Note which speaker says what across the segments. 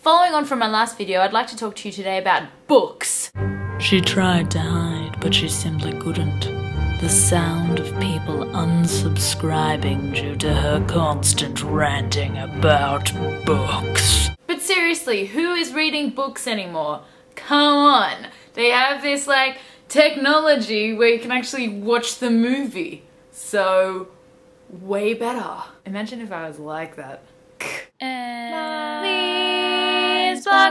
Speaker 1: Following on from my last video, I'd like to talk to you today about books.
Speaker 2: She tried to hide, but she simply couldn't. The sound of people unsubscribing due to her constant ranting about books.
Speaker 1: But seriously, who is reading books anymore? Come on. They have this like technology where you can actually watch the movie. So, way better. Imagine if I was like that.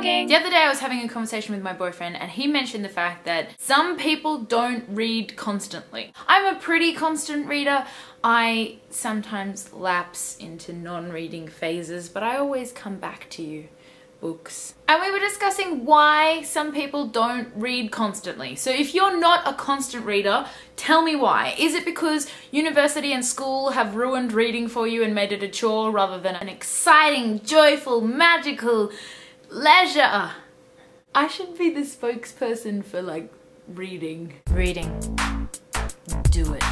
Speaker 1: The other day I was having a conversation with my boyfriend and he mentioned the fact that some people don't read constantly. I'm a pretty constant reader. I sometimes lapse into non-reading phases, but I always come back to books. And we were discussing why some people don't read constantly. So if you're not a constant reader, tell me why. Is it because university and school have ruined reading for you and made it a chore rather than an exciting, joyful, magical leisure? I should be the spokesperson for like reading. Do it.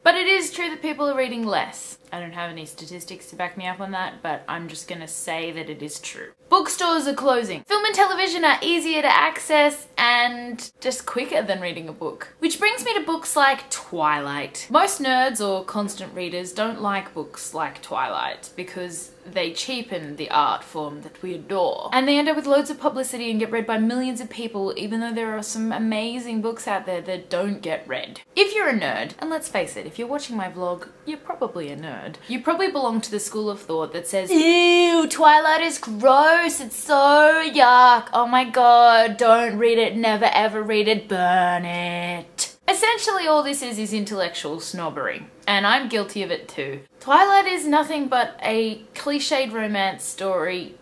Speaker 1: But it is true that people are reading less. I don't have any statistics to back me up on that, but I'm just gonna say that it is true. Bookstores are closing. Film and television are easier to access and just quicker than reading a book. Which brings me to books like Twilight. Most nerds or constant readers don't like books like Twilight because they cheapen the art form that we adore. And they end up with loads of publicity and get read by millions of people, even though there are some amazing books out there that don't get read. If you're a nerd, and let's face it, if you're watching my vlog, you're probably a nerd. You probably belong to the school of thought that says, ew, Twilight is gross, it's so yuck, oh my god, don't read it, never ever read it, burn it. Essentially all this is intellectual snobbery, and I'm guilty of it too. Twilight is nothing but a cliched romance story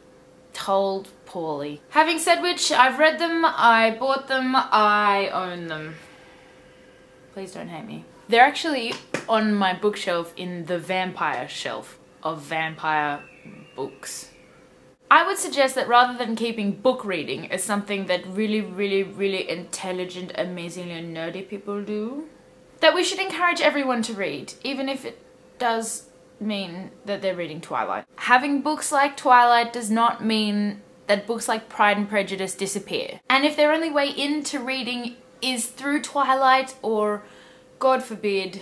Speaker 1: told poorly. Having said which, I've read them, I bought them, I own them. Please don't hate me. They're actually on my bookshelf in the vampire shelf of vampire books. I would suggest that rather than keeping book reading as something that really intelligent, amazingly nerdy people do, that we should encourage everyone to read, even if it does mean that they're reading Twilight. Having books like Twilight does not mean that books like Pride and Prejudice disappear. And if their only way into reading is through Twilight or, God forbid,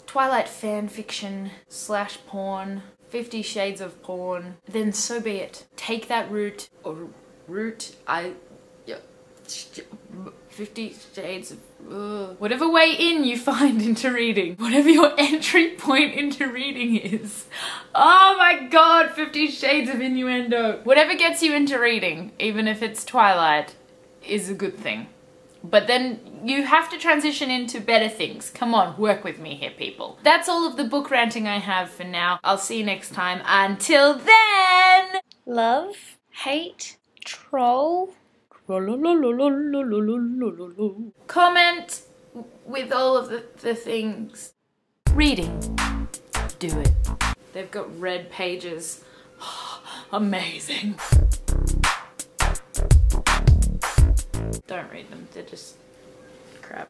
Speaker 1: Twilight fanfiction / porn, 50 Shades of Porn, then so be it. Take that route, or route, 50 Shades of, whatever way in you find into reading, whatever your entry point into reading is. Oh my god, 50 Shades of innuendo. Whatever gets you into reading, even if it's Twilight, is a good thing. But then you have to transition into better things. Come on, work with me here, people. That's all of the book ranting I have for now. I'll see you next time. Until then!
Speaker 3: Love, hate, troll.
Speaker 1: Comment with all of the things. Reading. Do it. They've got red pages. Amazing. Don't read them, they're just crap.